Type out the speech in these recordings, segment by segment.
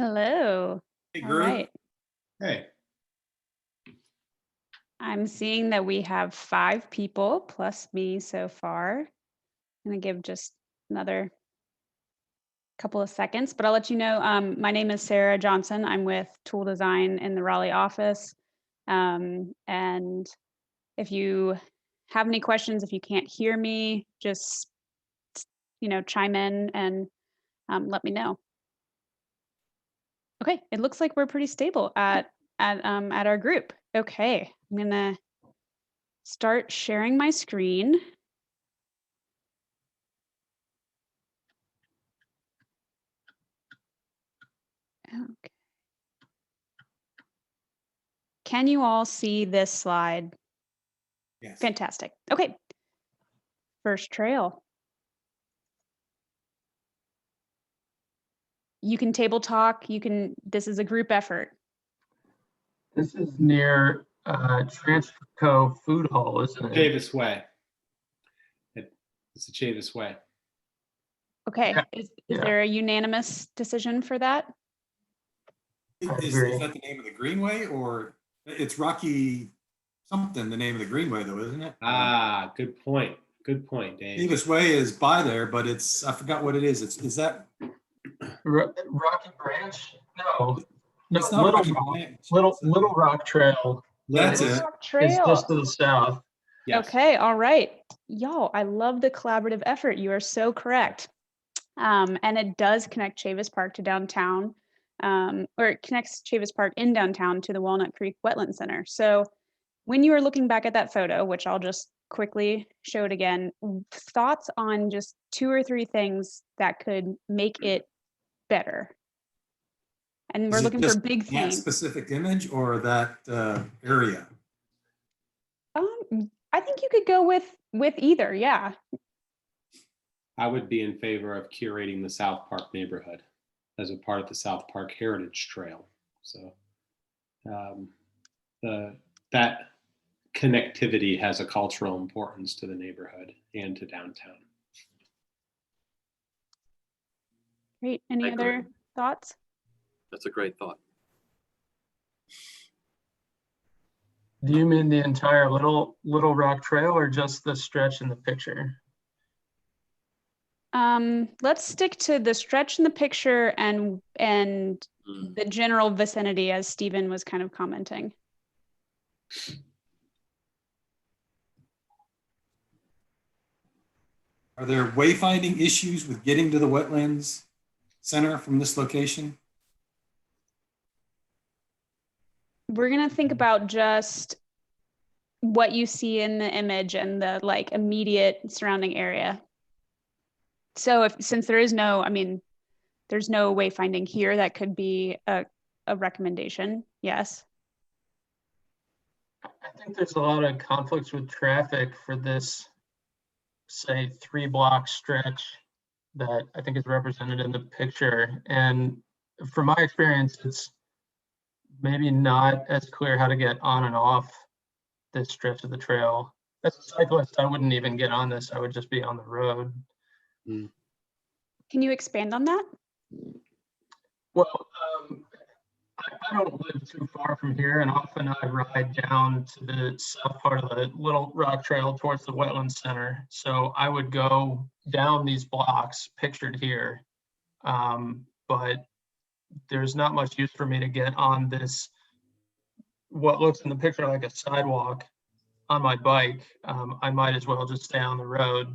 Hello. Hey, All Guru. right. Hey. I'm seeing that we have 5 people plus me so far. I'm going to give just another couple of seconds, but I'll let you know. My name is Sarah Johnson. I'm with Tool Design in the Raleigh office. And if you have any questions, if you can't hear me, just chime in and let me know. Okay, it looks like we're pretty stable at our group. Okay, I'm gonna start sharing my screen. Okay. Can you all see this slide? Yes. Fantastic. Okay. First trail. You can table talk. This is a group effort. This is near Transco Food Hall, isn't it? Chavis Way. It's the Chavis Way. Okay. Yeah. Is there a unanimous decision for that? Is that the name of the Greenway, or it's Rocky something, the name of the Greenway, though, isn't it? Ah, good point. Good point, Dave. Chavis Way is by there, but I forgot what it is. Is that Rocky Branch? No, it's not Rocky Rock, Branch. Little Rock Trail. That's Little it. Rock It's Trail. just to the south. Yes. Okay. All right. Y'all, I love the collaborative effort. You are so correct. And it does connect Chavis Park to downtown, or it connects Chavis Park in downtown to the Walnut Creek Wetland Center. So when you are looking back at that photo, which I'll just quickly show it again, thoughts on just 2 or 3 things that could make it better? And we're Is it looking for just big that themes. specific image or that area? I think you could go with either. Yeah. I would be in favor of curating the South Park neighborhood as a part of the South Park Heritage Trail. So that connectivity has a cultural importance to the neighborhood and to downtown. Great. Any other thoughts? That's a great thought. Do you mean the entire Little Rock Trail or just the stretch in the picture? Let's stick to the stretch in the picture and the general vicinity, as Stephen was kind of commenting. Are there wayfinding issues with getting to the wetlands center from this location? We're going to think about just what you see in the image and the immediate surrounding area. So since there is there's no wayfinding here, that could be a recommendation. Yes. I think there's a lot of conflicts with traffic for this, say, 3-block stretch that I think is represented in the picture. And from my experience, it's maybe not as clear how to get on and off this stretch of the trail. As a cyclist, I wouldn't even get on this. I would just be on the road. Can you expand on that? Well, I don't live too far from here, and often I ride down to the south part of the Little Rock Trail towards the Wetland Center. So I would go down these blocks pictured here, but there's not much use for me to get on this, what looks in the picture like a sidewalk, on my bike. I might as well just stay on the road.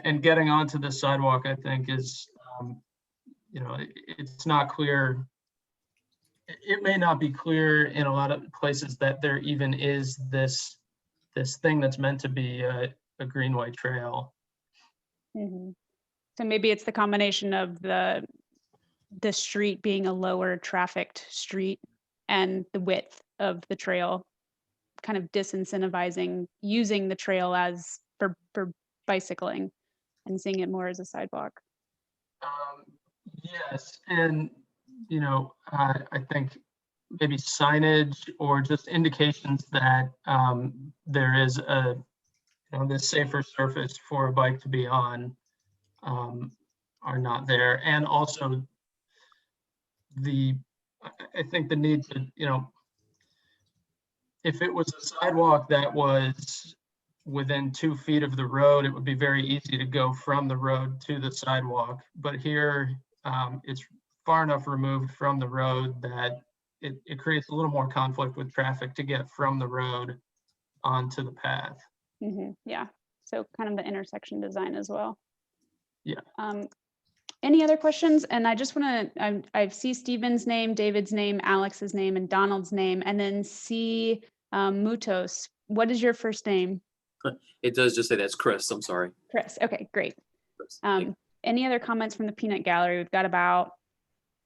And getting onto the sidewalk, I think, is, it's not clear. It may not be clear in a lot of places that there even is this thing that's meant to be a Greenway trail. Mm-hmm. So maybe it's the combination of the street being a lower trafficked street and the width of the trail kind of disincentivizing using the trail as for bicycling and seeing it more as a sidewalk. Yes, and I think maybe signage or just indications that there is this safer surface for a bike to be on are not there, and also I think the need to, if it was a sidewalk that was within 2 feet of the road, it would be very easy to go from the road to the sidewalk. But here, it's far enough removed from the road that it creates a little more conflict with traffic to get from the road onto the path. Yeah, so kind of the intersection design as well. Yeah. Any other questions? And I just want to, I see Stephen's name, David's name, Alex's name, and Donald's name, and then see Mutos. What is your first name? It does just say that's Chris. I'm sorry. Chris. Okay, great. Chris. Any other comments from the peanut gallery? We've got about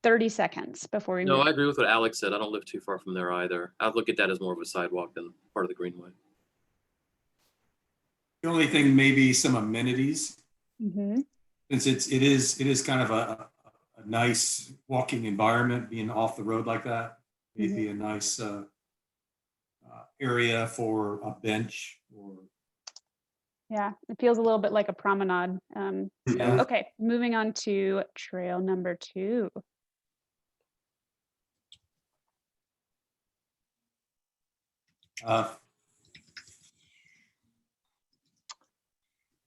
30 seconds before we No, move. I agree with what Alex said. I don't live too far from there either. I'd look at that as more of a sidewalk than part of the Greenway. The only thing, maybe some amenities, Mm-hmm. since it is kind of a nice walking environment, being off the road like that. Maybe a nice area for a bench or. Yeah, it feels a little bit like a promenade. Yeah. Okay, moving on to trail number 2.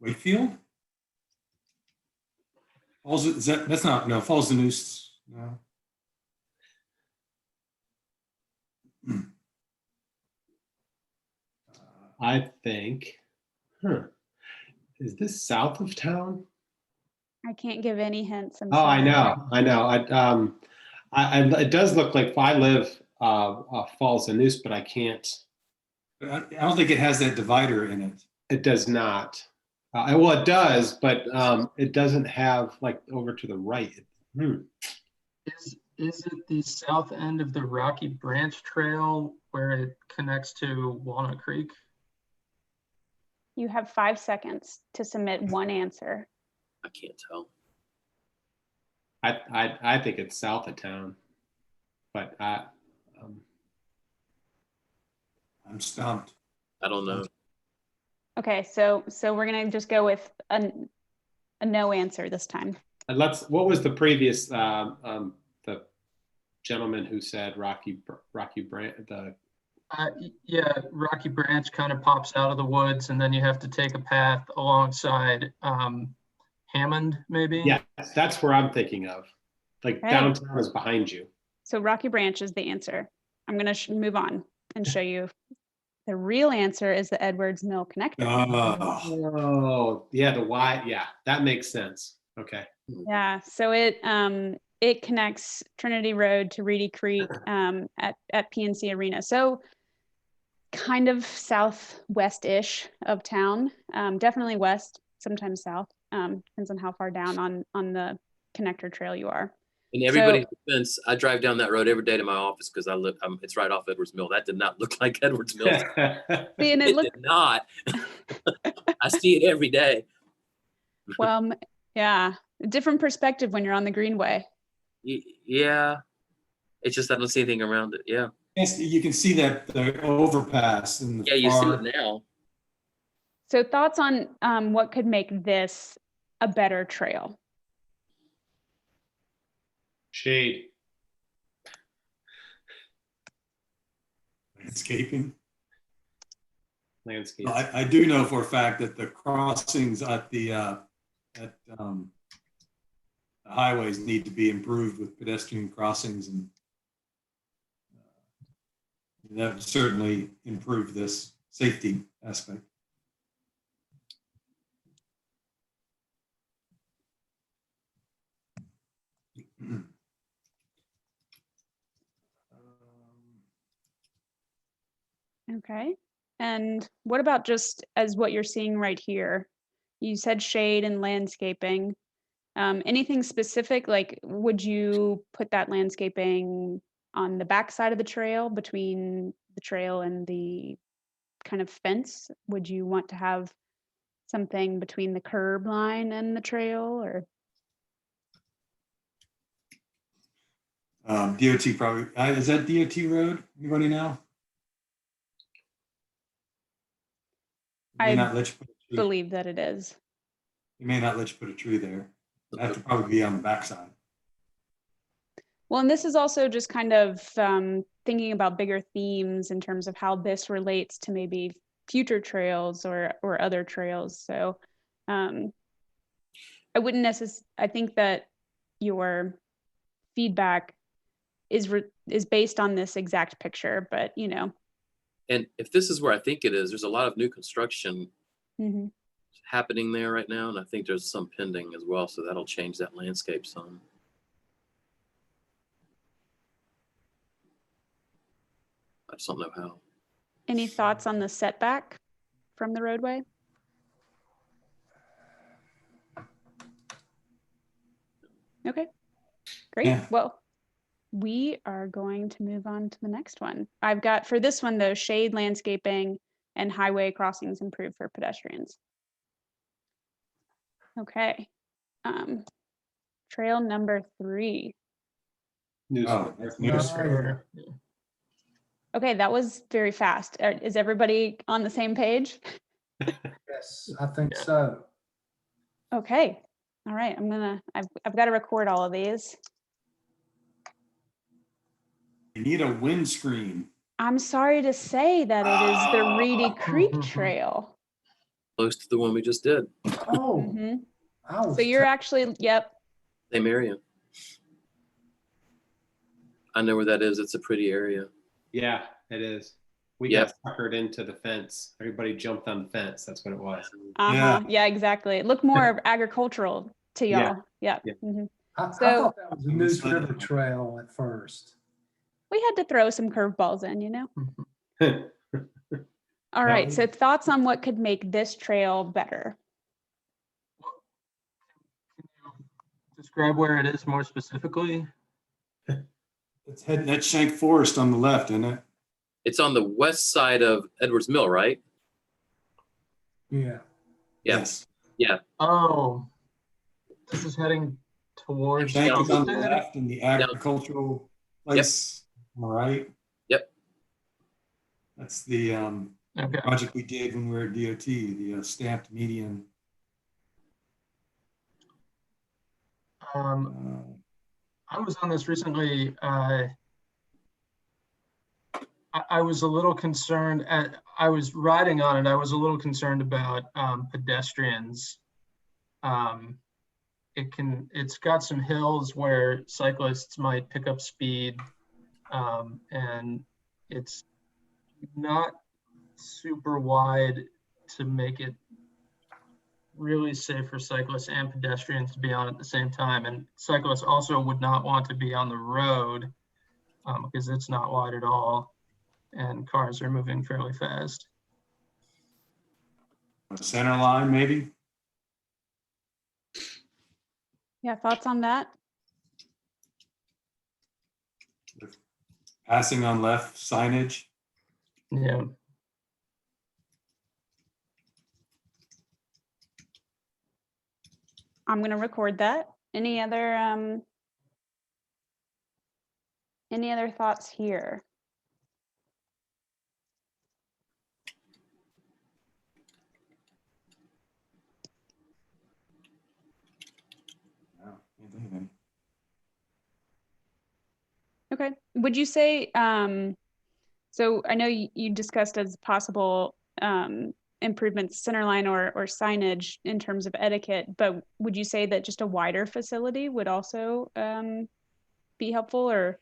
Wakefield? Falls, that's not, no, Falls the Noose, no. I think, is this south of town? I can't give any hints. I'm Oh, I sorry. know. It does look like I live Falls and Noose, but I can't. I don't think it has that divider in it. It does not. Well, it does, but it doesn't have like over to the right. Is it the south end of the Rocky Branch Trail where it connects to Walnut Creek? You have 5 seconds to submit one answer. I can't tell. I think it's south of town, but I'm stumped. I don't know. Okay, so we're gonna just go with a no answer this time. and what was the previous the gentleman who said Rocky Branch? Yeah, Rocky Branch kind of pops out of the woods, and then you have to take a path alongside Hammond, maybe. Yeah, that's where I'm thinking of. Like Okay. downtown is behind you. So Rocky Branch is the answer. I'm gonna move on and show you. The real answer is the Edwards Mill connector. Oh, yeah, the Y. Yeah, that makes sense. Okay. Yeah, so it connects Trinity Road to Reedy Creek at PNC Arena. So kind of southwest-ish of town, definitely west, sometimes south. Depends on how far down on the connector trail you are. In everybody's defense, I drive down that road every day to my office because it's right off Edwards Mill. That did not look like Edwards Mill. See, and It did not. I see it every day. Well, yeah, a different perspective when you're on the Greenway. Yeah. It's just I don't see anything around it. Yeah. Yes, you can see that the overpass in the Yeah, you see far. it now. So thoughts on what could make this a better trail? Shade. Landscaping. Landscape. I do know for a fact that the crossings at the highways need to be improved with pedestrian crossings, and that would certainly improve this safety aspect. Okay. And what about just as what you're seeing right here? You said shade and landscaping. Anything specific, like would you put that landscaping on the back side of the trail between the trail and the kind of fence? Would you want to have something between the curb line and the trail, or? DOT probably, is that DOT road you running now? They may not let you put a tree. Believe that it is. They may not let you put a tree there. It'd have to probably be on the backside. Well, and this is also just kind of thinking about bigger themes in terms of how this relates to maybe future trails or other trails. So I wouldn't necessarily, I think that your feedback is based on this exact picture, but you know. And if this is where I think it is, there's a lot of new construction Mm-hmm. happening there right now. And I think there's some pending as well. So that'll change that landscape some. I just don't know how. Any thoughts on the setback from the roadway? Okay, great. Yeah. Well, we are going to move on to the next one. I've got for this one, though, shade landscaping and highway crossings improved for pedestrians. Okay. Trail number 3. Oh, that's news. Sure. Okay, that was very fast. Is everybody on the same page? Yes, I think Yeah. so. Okay. All right. I've got to record all of these. You need a windscreen. I'm sorry to say that it is the Reedy Creek Mhm. Trail. Close to the one we just did. Oh, Mhm. I was So you're actually, yep. Hey, Marion. I know where that is. It's a pretty area. Yeah, it is. We Yep. got suckered into the fence. Everybody jumped on the fence. That's what it was. Uh-huh. Yeah, exactly. It looked more agricultural to Yeah. y'all. Yeah. Yeah. Mhm. I So- thought that was a News River Trail at first. We had to throw some curveballs in, you know? Mhm. All That right. was- So thoughts on what could make this trail better? Describe where it is more specifically. It's heading at Shank Forest on the left, isn't it? It's on the west side of Edwards Mill, right? Yeah. Yeah. Yes. Oh, this is heading towards Shank is on the Homestead? left and the agricultural place. All right. Yep. That's the Okay. project we did when we were at DOT, the stamped median. I was on this recently. I was a little concerned. I was riding on it. I was a little concerned about pedestrians. It's got some hills where cyclists might pick up speed, and it's not super wide to make it really safe for cyclists and pedestrians to be on at the same time. And cyclists also would not want to be on the road because it's not wide at all and cars are moving fairly fast. Center line, maybe? Yeah, thoughts on that? Passing on left signage. Yeah. I'm going to record that. Any other thoughts here? No, can't think of any. Okay. Would you say, so I know you discussed as possible improvements, centerline or signage in terms of etiquette, but would you say that just a wider facility would also be helpful or?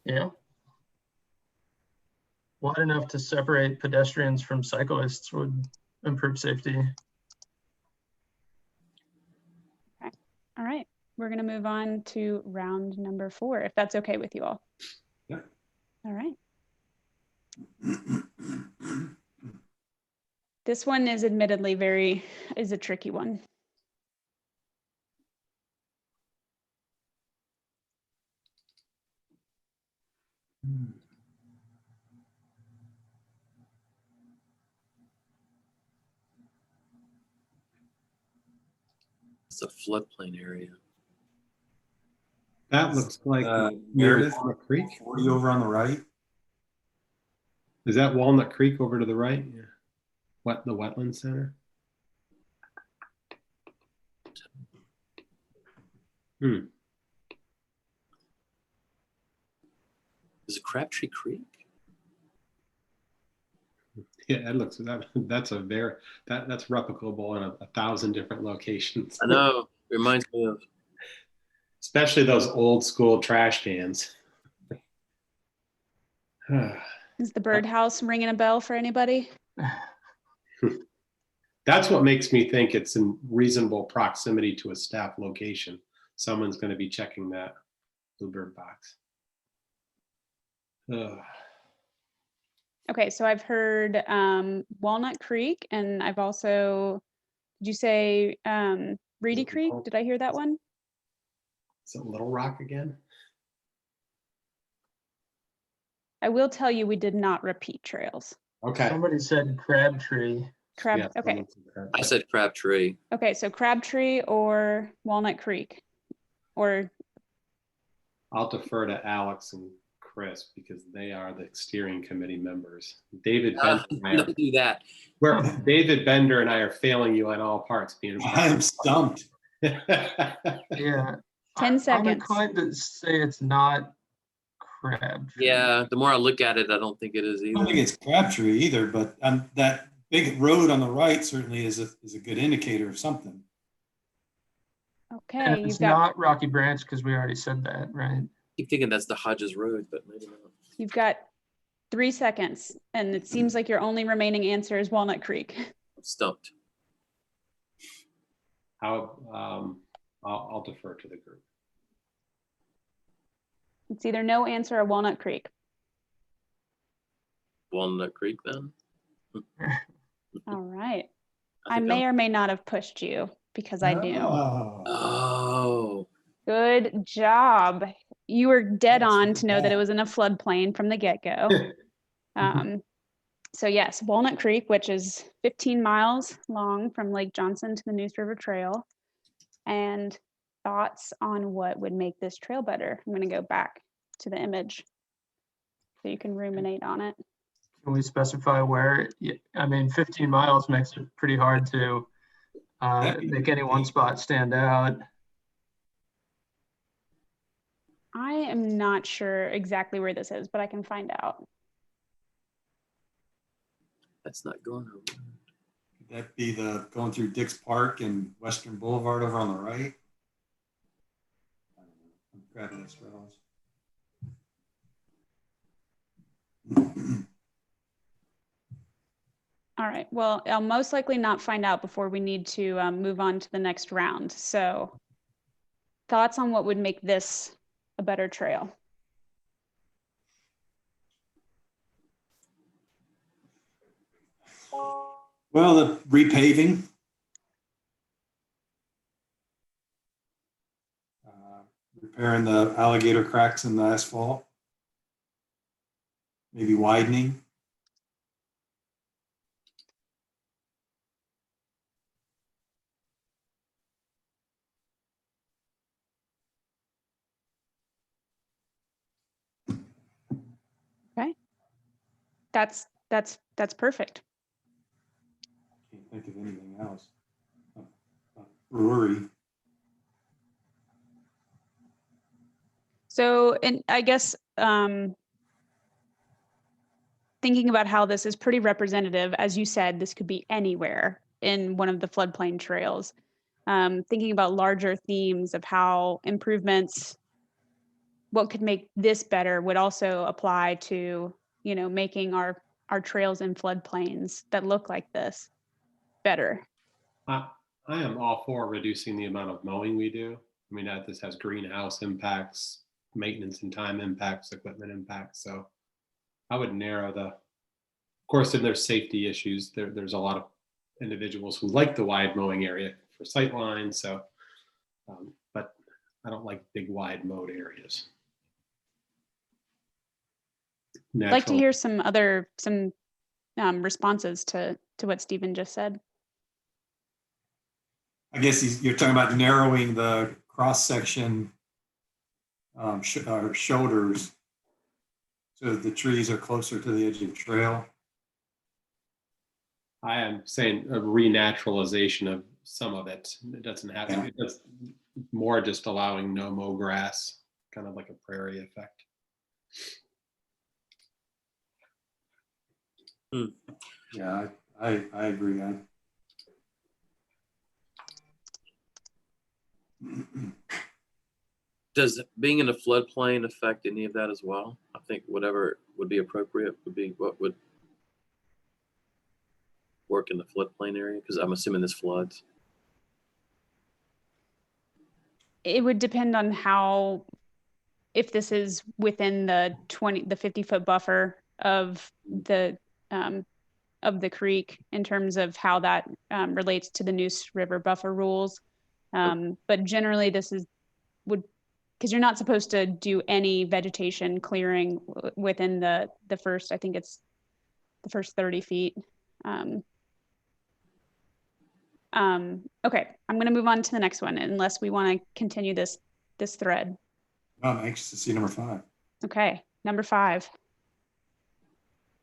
Yeah. Wide enough to separate pedestrians from cyclists would improve safety. Okay. All right. We're going to move on to round number 4, if that's okay with you all. Yeah. All right. This one is admittedly is a tricky one. It's a floodplain area. That looks like near Meredith, Walnut Creek. 40 over on the right. Is that Walnut Creek over to the right? Yeah. What, the wetland center? Is it Crabtree Creek? Yeah, it looks that's replicable in a 1,000 different locations. I know. Reminds me of. Especially those old school trash cans. Is the birdhouse ringing a bell for anybody? That's what makes me think it's in reasonable proximity to a staff location. Someone's going to be checking that bluebird box. Okay, so I've heard Walnut Creek, and I've also, did you say Reedy Creek? Did I hear that one? Is it Little Rock again? I will tell you, we did not repeat trails. Okay. Somebody said Crabtree. Yeah, Okay. I said Crabtree. Okay, so Crabtree or Walnut Creek, or I'll defer to Alex and Chris because they are the steering committee members. David Bender and I Don't do that. David Bender and I are failing you on all parts. Being I am stumped. Yeah. 10 I'm seconds. inclined to say it's not Crabtree. Yeah, the more I look at it, I don't think it is I don't think either. it's Crabtree either, but that big road on the right certainly is a good indicator of something. okay, And you've it's got not Rocky Branch because we already said that, right? Keep thinking that's the Hodges Road, but maybe not. you've got 3 seconds, and it seems like your only remaining answer is Walnut Creek. I'm stumped. I'll defer to the group. It's either no answer or Walnut Creek. Walnut Creek then. All right. I think may I'm- or may not have pushed you because I knew. Oh, Oh, Good job. You were dead That's on not to know that it bad. was in a floodplain from the get-go. So yes, Walnut Creek, which is 15 miles long from Lake Johnson to the Neuse River Trail. And thoughts on what would make this trail better? I'm going to go back to the image so you can ruminate on it. Can we specify where? I mean, 15 miles makes it pretty hard to make any one spot stand out. I am not sure exactly where this is, but I can find out. that's not going over. could that be the going through Dix Park and Western Boulevard over on the right? I don't know. I'm grabbing the straws. All right, well, I'll most likely not find out before we need to move on to the next round. So thoughts on what would make this a better trail? Well, the repaving. Repairing the alligator cracks in the asphalt. Maybe widening. Okay, that's perfect. Can't think of anything else. Brewery. So, and I guess thinking about how this is pretty representative, as you said, this could be anywhere in one of the floodplain trails. Thinking about larger themes of how improvements, what could make this better would also apply to, you know, making our trails in floodplains that look like this better. I am all for reducing the amount of mowing we do. I mean, this has greenhouse impacts, maintenance and time impacts, equipment impacts. So I would narrow of course, then there's safety issues. There's a lot of individuals who like the wide mowing area for sight lines. So, but I don't like big wide mowed areas. I'd like to hear some responses to what Stephen just said. I guess you're talking about narrowing the cross section shoulders so that the trees are closer to the edge of the trail. I am saying a renaturalization of some of it. It doesn't have to. It's more just allowing no mow grass, kind of like a prairie effect. Yeah, I agree. Does being in a floodplain affect any of that as well? I think whatever would be appropriate would be what would work in the floodplain area, because I'm assuming this floods. It would depend on if this is within the 50-foot buffer of the creek in terms of how that relates to the Neuse River buffer rules. But generally because you're not supposed to do any vegetation clearing within the first, I think it's the first 30 feet. Okay, I'm going to move on to the next one unless we want to continue this thread. I'm anxious to see number 5. Okay, number 5.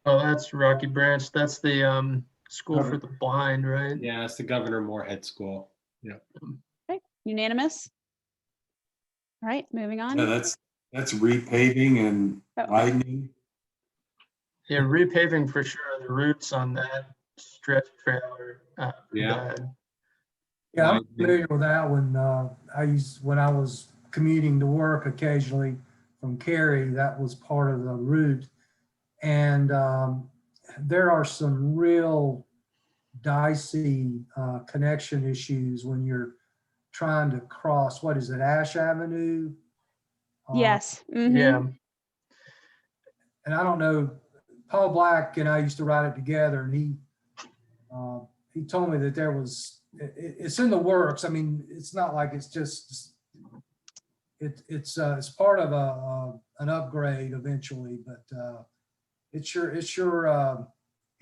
Oh, that's Rocky Branch. That's the school Okay. for the blind, right? Yeah, it's the Governor Moorhead School. Okay, unanimous. All right, moving on. Yeah, that's repaving and Oh. widening. Yeah, repaving for sure. The routes on that stretch trailer. Yeah. Yeah, I'm Widening. familiar with that one. When I was commuting to work occasionally from Cary, that was part of the route. And there are some real dicey connection issues when you're trying to cross, what is it, Ash Avenue? Yes. Mhm. Yeah. And I don't know, Paul Black and I used to ride it together, and he told me that it's in the works. I mean, it's not like it's just, it's part of an upgrade eventually, but it sure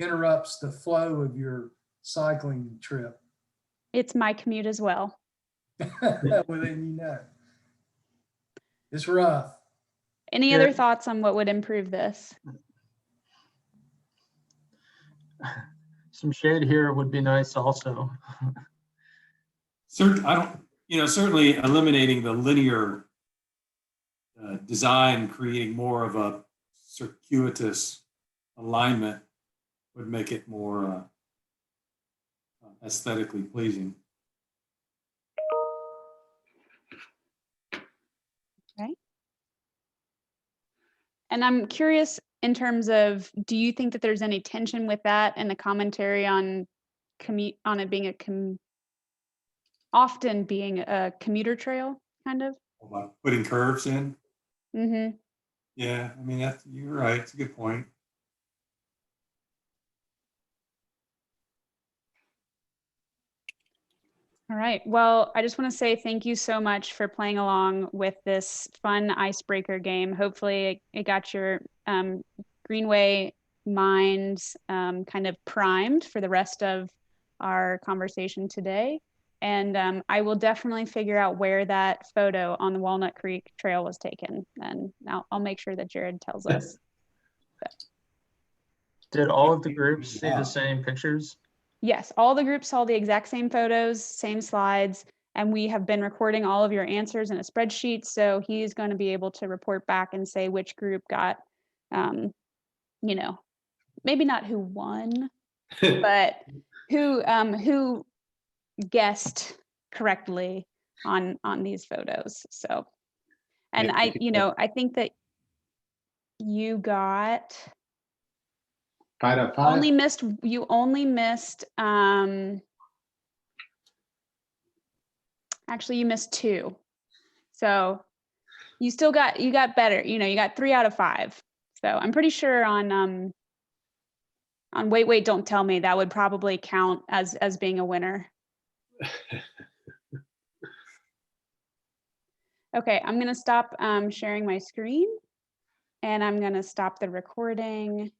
interrupts the flow of your cycling trip. It's my commute as well. Well, then it's rough. Any Yeah. other thoughts on what would improve this? Some shade here would be nice also. Certainly eliminating the linear design, creating more of a circuitous alignment would make it more aesthetically pleasing. Okay. And I'm curious in terms of, do you think that there's any tension with that and the commentary on it being often being a commuter trail, kind of? About putting curves in. Mm-hmm. Yeah, I mean, you're right. It's a good point. All right. Well, I just want to say thank you so much for playing along with this fun icebreaker game. Hopefully it got your Greenway minds kind of primed for the rest of our conversation today. And I will definitely figure out where that photo on the Walnut Creek Trail was taken. And I'll make sure that Jared tells us. Did all of the groups see the same pictures? Yes, all the groups saw the exact same photos, same slides, and we have been recording all of your answers in a spreadsheet. So he's going to be able to report back and say which group got, maybe not who won, but who guessed correctly on these photos. So, and Yeah, I think that you got 5 out of 5. you only missed actually you missed 2. So you got better, you got 3 out of 5. So I'm pretty sure on Wait, Don't Tell Me, that would probably count as being a winner. Okay, I'm gonna stop sharing my screen, and I'm gonna stop the recording.